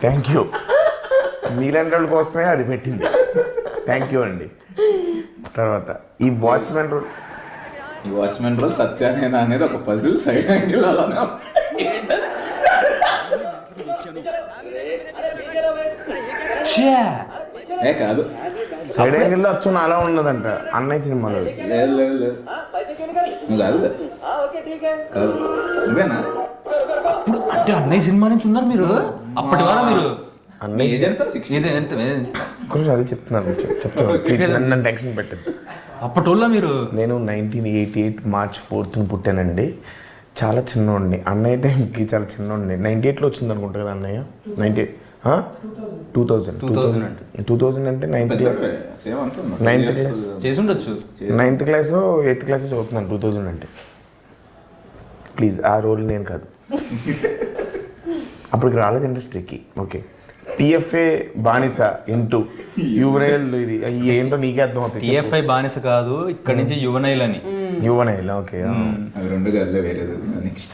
Thank you, మీలాంటి వాళ్ళ కోసమే అది పెట్టింది. థ్యాంక్ యూ అండి. తర్వాత ఈ వాచ్మెన్ రోల్ సత్యానేనా అనేది ఒక పజిల్ సైడ్ యాంగిల్ అలానే కాదు, సైడ్ యాంగిల్లో వచ్చి అలా ఉన్నదంట అన్నయ్య సినిమాలో. లేదు లేదు లేదు, నువ్వు కాదు కాదు, నువ్వేనా? అంటే అన్నయ్య సినిమా నుంచి ఉన్నారు మీరు అప్పటి వరకు. మీరు అన్నయ్య ఎంత అది చెప్తున్నాను, నన్ను టెన్షన్ పెట్టద్దు. అప్పటి వాళ్ళ మీరు. నేను 1988 March 4th పుట్టానండి. చాలా చిన్నోడిని, అన్నయ్య టైంకి చాలా చిన్నోడిని. 98లో వచ్చింది అనుకుంటా కదా అన్నయ్య. 2000 అంటే 9th క్లాస్ చేసి ఉండొచ్చు. 9th క్లాస్ 8th క్లాస్ చదువుతున్నాను 2000 అంటే. ప్లీజ్ ఆ రోల్ నేను కాదు. అప్పటికి రాలేదు ఇండస్ట్రీకి. ఓకే, టిఎఫ్ఏ బానిస ఇంటూ యువనైల్. ఇది ఏంటో నీకే అర్థం అవుతుంది. టిఎఫ్ఐ బానిస కాదు, ఇక్కడ నుంచి యువనైల్ అని. యువనైల్, ఓకే. అవి రెండు గదిలో వేరేది నెక్స్ట్.